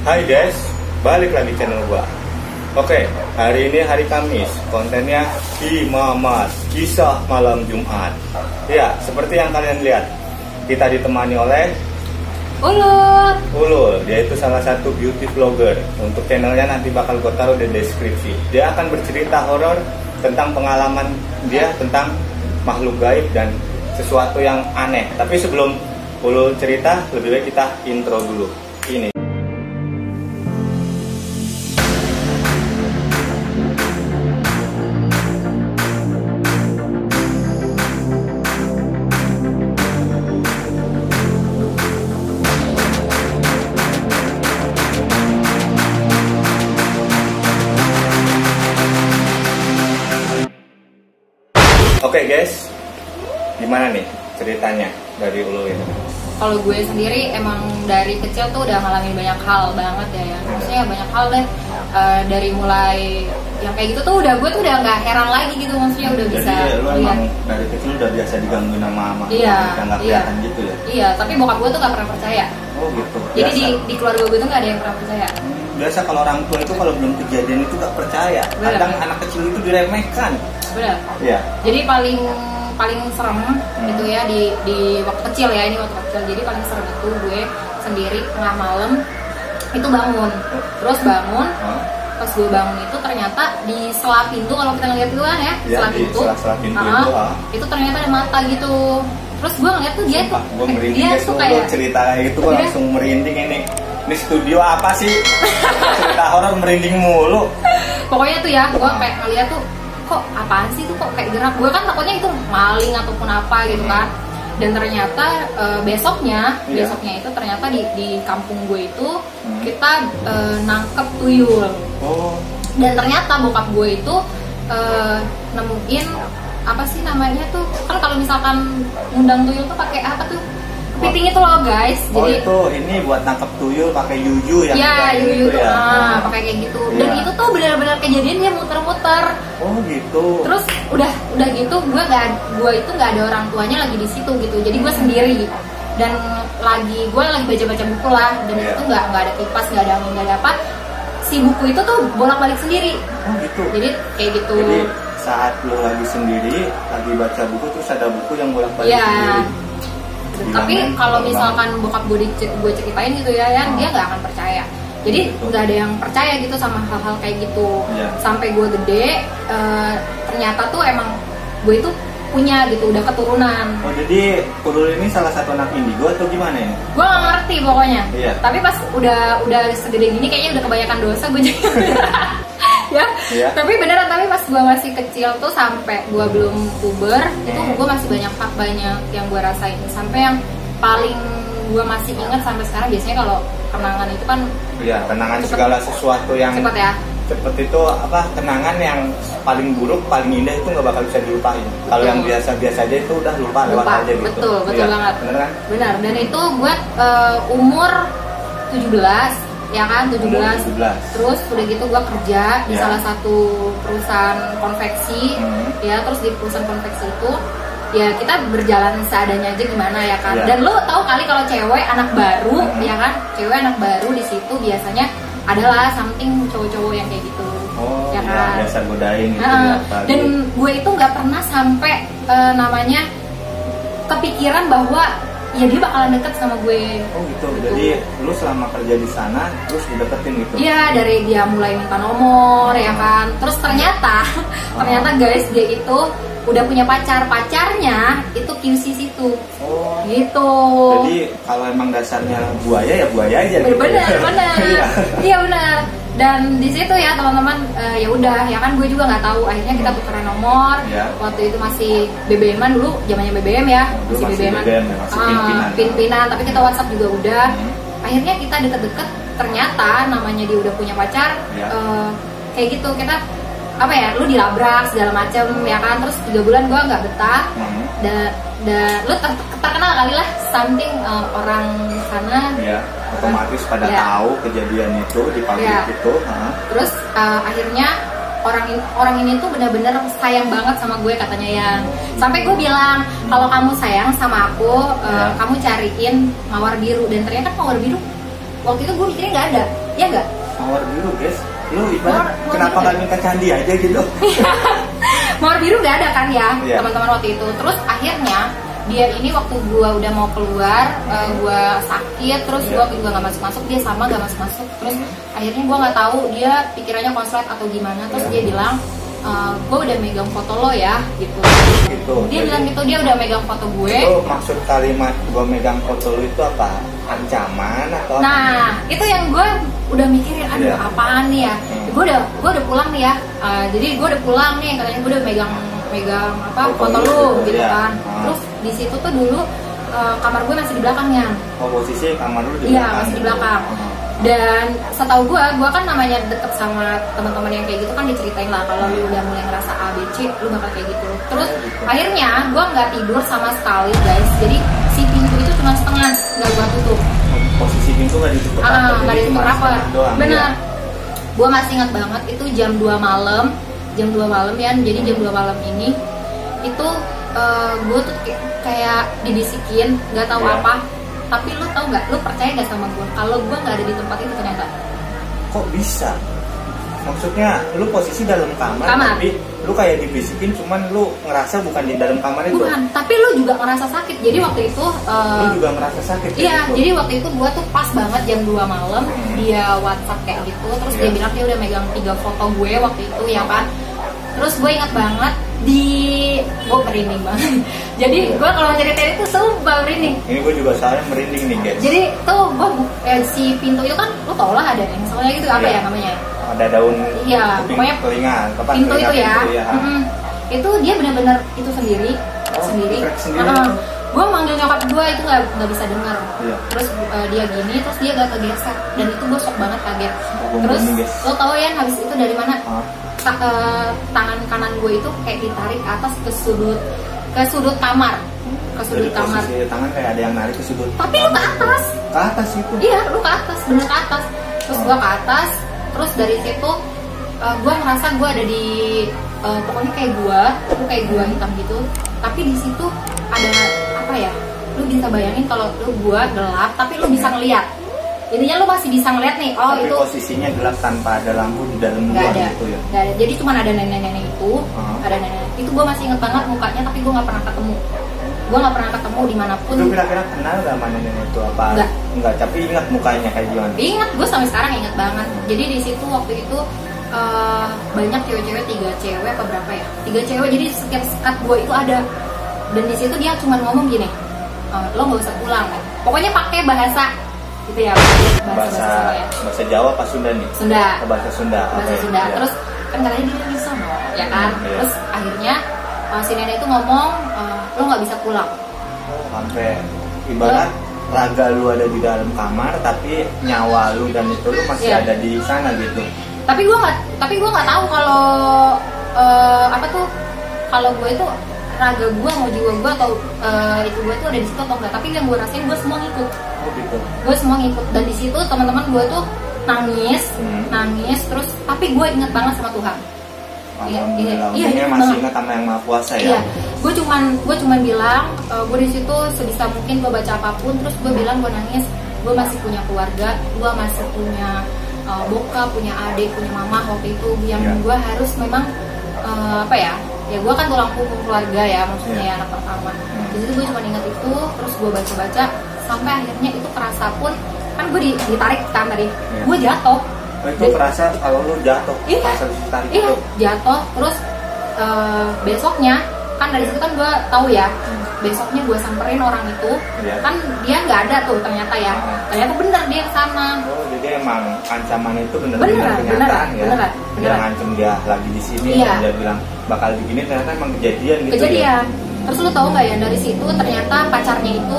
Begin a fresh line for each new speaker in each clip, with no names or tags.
Hai guys, balik lagi channel gua. Oke, hari ini hari Kamis, kontennya Imamat, kisah malam Jumat. Ya, seperti yang kalian lihat, kita ditemani oleh Ulul. Dia itu salah satu beauty vlogger. Untuk channelnya nanti bakal gua taruh di deskripsi. Dia akan bercerita horor tentang pengalaman dia tentang makhluk gaib dan sesuatu yang aneh. Tapi sebelum Ulul cerita, lebih baik kita intro dulu. Ini. Oke guys, gimana nih ceritanya dari Ulul ini?
Kalau gue sendiri emang dari kecil tuh udah ngalamin banyak hal banget ya. Maksudnya banyak hal deh, dari mulai yang kayak gitu tuh gue tuh udah nggak heran lagi gitu, maksudnya udah bisa.
Jadi lu emang dari kecil udah biasa digangguin sama nggak kelihatan gitu ya?
Iya, tapi bokap gue tuh nggak pernah percaya.
Oh gitu.
Jadi di keluarga gue tuh nggak ada yang pernah percaya.
Biasa kalau orang tua itu kalau belum kejadian itu nggak percaya. Kadang anak kecil itu diremehkan.
Benar.
Iya.
Jadi paling serem itu ya di waktu kecil ya, ini waktu kecil. Jadi paling serem itu gue sendiri tengah malam itu bangun. Terus bangun, pas gue bangun itu ternyata di sela pintu, kalau kita ngeliat itu kan ya, sela pintu. Itu ternyata ada mata gitu. Terus gue ngeliat tuh dia tuh,
dia tuh kayak cerita kayak gitu, gue langsung merinding ini. Ini studio apa sih? Cerita horor merinding mulu.
Pokoknya tuh ya, gue kayak ngeliat tuh, kok apaan sih tuh, kok kayak gerak. Gue kan takutnya itu maling ataupun apa gitu kan. Dan ternyata besoknya itu ternyata di kampung gue itu kita nangkep tuyul. Dan ternyata bokap gue itu nemuin apa sih namanya tuh, kan kalau misalkan ngundang tuyul tuh pakai apa tuh, kepiting itu loh guys. Jadi
itu ini buat nangkep tuyul pakai yuyu yang
yuyu
itu
tuh
ya.
Pakai kayak gitu. Dan itu tuh benar-benar kejadian dia muter-muter.
Oh gitu.
Terus udah gitu gue itu nggak ada orang tuanya lagi di situ gitu. Jadi gue sendiri dan gue lagi baca-baca buku lah, dan itu nggak ada kipas, nggak ada angin, nggak ada apa. Si buku itu tuh bolak-balik sendiri.
Oh gitu.
Jadi kayak gitu.
Jadi saat lo lagi sendiri, lagi baca buku terus ada buku yang bolak-balik sendiri.
Tapi kalau misalkan bokap gue ceritain gitu ya, dia nggak akan percaya. Jadi nggak ada yang percaya gitu sama hal-hal kayak gitu. Sampai gue gede, ternyata tuh emang gue itu punya gitu, udah keturunan. Oh
jadi Ulul ini salah satu anak indigo atau gimana ini?
Gue nggak ngerti pokoknya. Tapi pas udah segede gini kayaknya udah kebanyakan dosa gue jadi. Tapi beneran, tapi pas gue masih kecil tuh sampai gue belum puber itu gue masih banyak yang gue rasain. Sampai yang paling gue masih ingat sampai sekarang, biasanya kalau kenangan itu kan
kenangan segala sesuatu yang cepet itu apa, kenangan yang paling buruk paling indah itu nggak bakal bisa dilupain. Kalau yang biasa aja itu udah lewat aja gitu.
Betul banget.
Bener kan?
Benar. Dan itu gue umur 17 ya kan, 17. Terus udah gitu gue kerja di salah satu perusahaan konveksi ya. Terus di perusahaan konveksi itu ya kita berjalan seadanya aja gimana ya kan. Dan lo tahu kali kalau cewek anak baru ya kan, cewek anak baru di situ biasanya adalah something cowok-cowok yang kayak gitu. Ya kan,
biasa godain gitu.
Dan gue itu nggak pernah sampai namanya kepikiran bahwa ya dia bakalan deket sama gue. Oh gitu.
Jadi lu selama kerja di sana terus dideketin gitu? Iya,
dari dia mulai minta nomor ya kan. Terus ternyata guys, dia itu udah punya pacarnya itu QC situ. Gitu.
Jadi kalau emang dasarnya buaya ya buaya aja.
Bener. Iya benar. Dan di situ ya teman-teman, ya udah ya kan, gue juga nggak tahu. Akhirnya kita tukeran nomor. Waktu itu masih BBM-an dulu, zamannya BBM ya, masih BBM-an. Pin-pinan, tapi kita WhatsApp juga udah. Akhirnya kita deket-deket, ternyata namanya dia udah punya pacar. Kayak gitu, kita apa ya, lu dilabrak segala macem ya kan. Terus 3 bulan gue nggak betah. Dan lu terkenal kali lah something, orang sana
otomatis pada tahu kejadian itu di pabrik itu.
Terus akhirnya orang ini tuh benar-benar sayang banget sama gue katanya ya. Sampai gue bilang, kalau kamu sayang sama aku, kamu cariin mawar biru. Dan ternyata mawar biru waktu itu gue mikirnya nggak ada, ya nggak?
Mawar biru guys, lu ibarat kenapa nggak minta candi aja gitu?
Mawar biru nggak ada kan ya teman-teman waktu itu. Terus akhirnya dia ini waktu gua udah mau keluar, gua sakit, terus gua juga nggak masuk, dia sama nggak masuk. Terus akhirnya gua nggak tahu dia pikirannya konslet atau gimana. Terus dia bilang, gue udah megang foto lo ya, gitu. Dia bilang gitu, dia udah megang foto gue.
Itu maksud kalimat gue megang foto lo itu apa? Ancaman atau?
Nah, itu yang gue udah mikirin, aduh apaan nih ya? Gue udah pulang nih ya. Jadi gue udah pulang nih, katanya gue udah megang apa foto lu gitu kan. Terus di situ tuh dulu kamar gue masih di belakangnya.
Oh, posisi kamar lu di belakang? Iya,
masih di belakang. Dan setahu gue kan namanya deket sama teman-teman yang kayak gitu kan diceritain lah kalau lu udah mulai ngerasa A, B, C, lu bakal kayak gitu. Terus akhirnya gue nggak tidur sama sekali guys. Jadi si pintu itu cuma setengah, nggak gue tutup.
Posisi pintu nggak ditutup?
Nggak ditutup apa? Bener. Gue masih ingat banget itu jam 2 malam. Jam 2 malam ya, jadi jam 2 malam ini itu gue tuh kayak dibisikin, nggak tahu apa. Tapi lu tau nggak, lu percaya nggak sama gue kalau gue nggak ada di tempat itu ternyata?
Kok bisa? Maksudnya lu posisi dalam kamar. Tapi lu kayak dibisikin, cuman lu ngerasa bukan di dalam kamar itu?
Bukan, tapi lu juga ngerasa sakit. Jadi waktu itu
lu juga ngerasa sakit?
Iya, gitu? Jadi waktu itu gue tuh pas banget jam 2 malam dia WhatsApp kayak gitu. Terus dia bilang dia udah megang 3 foto gue waktu itu ya kan. Terus gue ingat banget gue merinding banget. Jadi gue kalau ceritain itu sumpah merinding. Ini
gue juga soalnya merinding nih guys.
Jadi tuh gue si pintu itu kan lu tau lah ada yang soalnya gitu apa ya namanya?
Ada daun.
Iya, pokoknya
telinga.
Pintu itu ya. Itu dia benar-benar itu sendiri. Gue manggil nyokap gue itu nggak bisa dengar. Terus dia gini, terus dia gak kegeser dan itu gue shock banget kaget. Terus lo tau ya habis itu dari mana? Tangan kanan gue itu kayak ditarik ke atas ke sudut kamar.
Tangan kayak ada yang narik ke sudut.
Tapi lu ke atas.
Ke atas itu?
Iya, lu ke atas, bener ke atas. Terus gue ke atas, terus dari situ gue ngerasa gue ada di pokoknya kayak gua hitam gitu. Tapi di situ ada apa ya? Lu bisa bayangin kalau lu gua gelap, tapi lu bisa ngeliat. Intinya lu masih bisa ngeliat nih,
tapi
itu
posisinya gelap tanpa ada lampu di dalam ruang gitu ya?
Gak ada, jadi cuma ada nenek-nenek itu, ada nenek. Itu gue masih inget banget mukanya, tapi gue nggak pernah ketemu. Gue nggak pernah ketemu dimanapun.
Lu kira-kira kenal gak sama nenek itu apa? Enggak, tapi ingat mukanya kayak gimana?
Ingat, gue sampai sekarang inget banget. Jadi di situ waktu itu banyak cewek-cewek, 3 cewek apa berapa ya? 3 cewek, jadi setiap sekat gue itu ada. Dan di situ dia cuma ngomong gini, lo nggak usah pulang. Pokoknya pakai bahasa gitu ya,
bahasa Jawa apa Sunda nih?
Sunda.
Bahasa Sunda.
Sunda. Ya. Terus kan katanya dia di sana, ya kan? Terus akhirnya si nenek itu ngomong, lo nggak bisa pulang.
Sampai ibarat raga lu ada di dalam kamar, tapi nyawa lu dan itu lu masih ada di sana gitu.
Tapi gue nggak tahu kalau kalau gue itu raga gue mau jiwa gue atau itu gue tuh ada di situ atau enggak. Tapi yang gue rasain gue semua ngikut.
Gitu.
Gue semua ngikut dan di situ teman-teman gue tuh nangis terus tapi gue inget banget sama Tuhan.
Iya, masih ingat sama yang Maha Kuasa ya.
Iya, gue cuman bilang gue di situ sebisa mungkin gue baca apapun, terus gue bilang gue nangis, gue masih punya keluarga, gue masih punya bokap, punya adik, punya mama waktu itu yang gue harus memang ya gue kan tulang punggung keluarga ya, maksudnya anak pertama. Di situ gue cuma ingat itu, terus gue baca sampai akhirnya itu kerasa pun kan gue ditarik kan tadi, gue jatuh.
Itu kerasa kalau lu jatuh,
iya, jatuh. Terus besoknya kan dari situ kan gue tahu ya, besoknya gue samperin orang itu, kan dia nggak ada tuh ternyata ya, ternyata bener dia kesana.
Oh, jadi emang ancaman itu bener-bener kenyataan ya.
Beneran.
Dia ngancem dia lagi di sini, dan dia bilang bakal begini, ternyata emang kejadian gitu.
Kejadian. Terus lu tahu nggak ya, dari situ ternyata pacarnya itu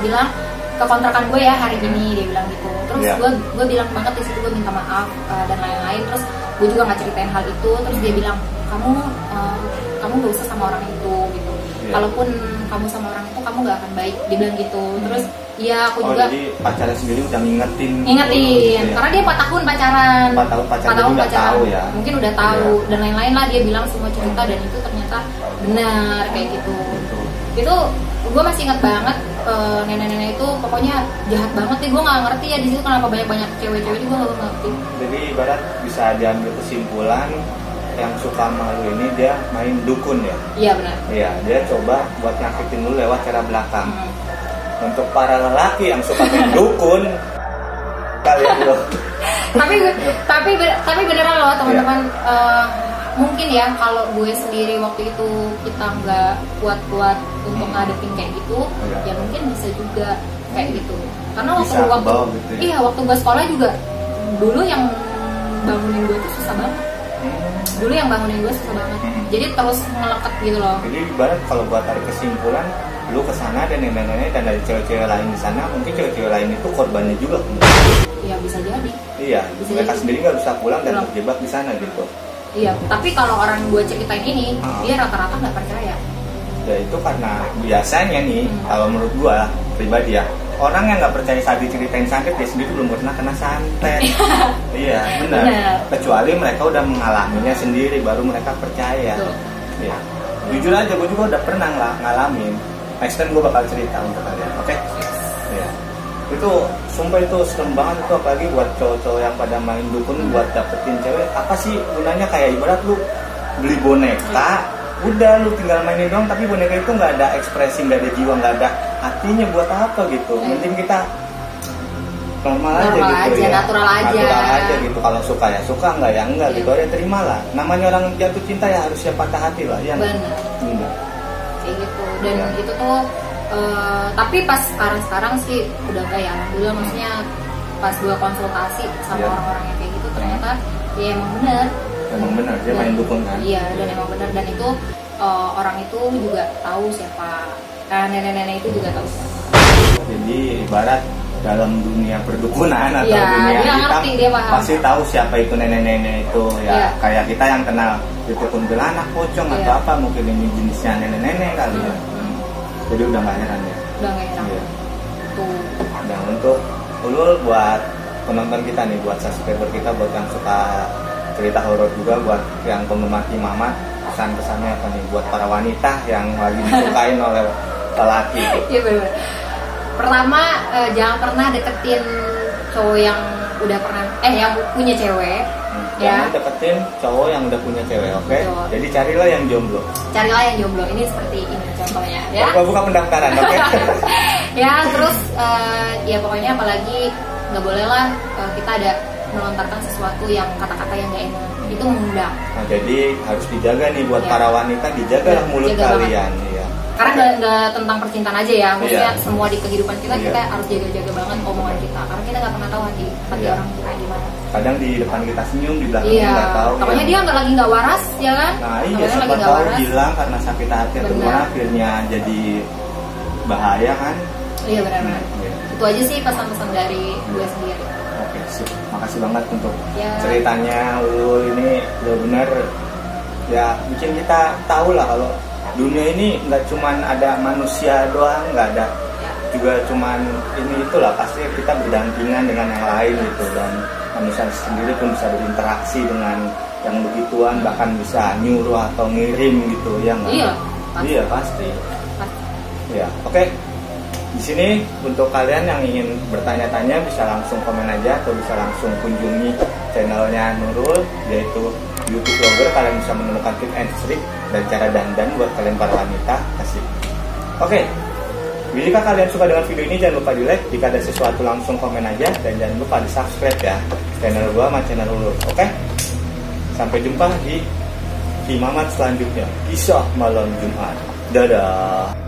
bilang ke kontrakan gue ya hari ini, dia bilang gitu. Terus gue bilang banget di situ, gue minta maaf dan lain-lain. Terus gue juga nggak ceritain hal itu. Terus dia bilang kamu gak usah sama orang itu gitu. Kalaupun kamu sama orang itu kamu gak akan baik, dia bilang gitu. Terus aku juga.
Jadi pacarnya sendiri udah ngingetin.
Karena dia 4 tahun pacaran.
4 tahun pacaran. Udah tahu ya.
Mungkin udah tahu dan lain-lain lah, dia bilang semua cerita dan itu ternyata benar kayak gitu. Itu gue masih ingat banget. nenek-nenek itu pokoknya jahat banget nih. Gue nggak ngerti ya di situ kenapa banyak cewek-cewek juga nggak ngerti.
Jadi ibarat bisa diambil kesimpulan yang suka malu ini dia main dukun ya.
Iya benar.
Iya, dia coba buat nyakitin lu lewat cara belakang. Untuk para lelaki yang suka main dukun, kalian loh. tapi beneran loh teman-teman. Mungkin ya kalau gue sendiri waktu itu kita nggak kuat-kuat untuk ngadepin kayak gitu, ya mungkin bisa juga kayak gitu. Karena waktu gitu ya? Iya, waktu gue sekolah juga dulu yang bangunin gue tuh susah banget. Jadi terus ngelekat gitu loh. Jadi ibarat kalau buat tarik kesimpulan, lu kesana dan nenek-nenek dan ada cewek-cewek lain di sana, mungkin cewek-cewek lain itu korbannya juga.
Iya bisa jadi.
Iya, mereka sendiri nggak bisa pulang dan terjebak di sana gitu.
Iya, tapi kalau orang gue ceritain ini, dia rata-rata nggak percaya.
Ya itu karena biasanya nih, kalau menurut gue pribadi ya, orang yang nggak percaya saat diceritain santet, dia sendiri belum pernah kena santet. Iya, benar. Kecuali mereka udah mengalaminya sendiri, baru mereka percaya. Iya. Jujur aja, gue juga udah pernah ngalamin. Next time gue bakal cerita untuk kalian, oke? Iya. Itu sumpah itu serem banget itu, apalagi buat cowok-cowok yang pada main dukun buat dapetin cewek. Apa sih gunanya? Kayak ibarat lu beli boneka, udah lu tinggal mainin doang, tapi boneka itu nggak ada ekspresi, nggak ada jiwa, nggak ada hatinya. Buat apa gitu? Mending kita normal aja gitu,
natural aja
gitu. Kalau suka ya suka, nggak ya enggak gitu. Ya terimalah. Namanya orang jatuh cinta ya harus siap patah hati lah, ya.
Benar. Kayak gitu. Dan itu tuh tapi pas sekarang sih udah kayak alhamdulillah, maksudnya pas gue konsultasi sama orang-orang yang kayak gitu ternyata ya emang benar
dia main dukun kan.
Iya, dan emang benar, dan itu orang itu juga tahu siapa, nenek-nenek itu juga tahu siapa.
Jadi ibarat dalam dunia perdukunan atau dunia hitam pasti tahu siapa itu nenek-nenek itu ya. Kayak kita yang kenal itu kuntilanak, pocong atau apa, mungkin ini jenisnya nenek-nenek kali ya. Jadi udah gak heran ya.
Udah gak heran.
Iya. Dan untuk ulul buat penonton kita nih, buat subscriber kita, buat yang suka cerita horor juga, buat yang penggemar Mamat, pesan-pesannya apa nih buat para wanita yang lagi disukain oleh lelaki?
Iya benar. Pertama, jangan pernah deketin cowok yang udah pernah yang punya cewek.
Jangan deketin cowok yang udah punya cewek, oke? Jadi carilah yang jomblo.
Ini seperti ini contohnya, ya.
Buka pendaftaran, oke?
Ya, terus ya pokoknya apalagi nggak boleh lah kita ada melontarkan sesuatu yang kata-kata yang nggak enak, itu mengundang.
Nah, jadi harus dijaga nih buat para wanita, dijagalah mulut kalian, ya.
Karena nggak tentang percintaan aja ya, maksudnya semua di kehidupan kita kita harus jaga-jaga banget omongan kita, karena kita nggak pernah tahu hati orang kayak gimana.
Kadang di depan kita senyum, di belakang kita nggak tahu.
Pokoknya dia lagi nggak waras, ya kan?
Nah iya, siapa tahu hilang karena sakit hati atau gimana, akhirnya jadi bahaya kan?
Iya benar-benar. Itu aja sih pesan-pesan dari gue sendiri.
Oke, sip. Makasih banget untuk ceritanya Ulul ini, benar-benar ya bikin kita tahu lah kalau dunia ini nggak cuman ada manusia doang, nggak ada juga cuman ini itulah, pasti kita berdampingan dengan yang lain gitu, dan manusia sendiri pun bisa berinteraksi dengan yang begituan, bahkan bisa nyuruh atau ngirim gitu ya nggak? Iya pasti. Ya oke. Di sini untuk kalian yang ingin bertanya-tanya bisa langsung komen aja atau bisa langsung kunjungi channelnya Nurul, yaitu YouTube vlogger. Kalian bisa menemukan tips and trik dan cara dandan buat kalian para wanita. Kasih. Oke. Jika kalian suka dengan video ini jangan lupa di like. Jika ada sesuatu langsung komen aja, dan jangan lupa di subscribe ya channel gua sama channel Nurul. Oke. Sampai jumpa di Mamat selanjutnya. Kisah malam Jumat. Dadah.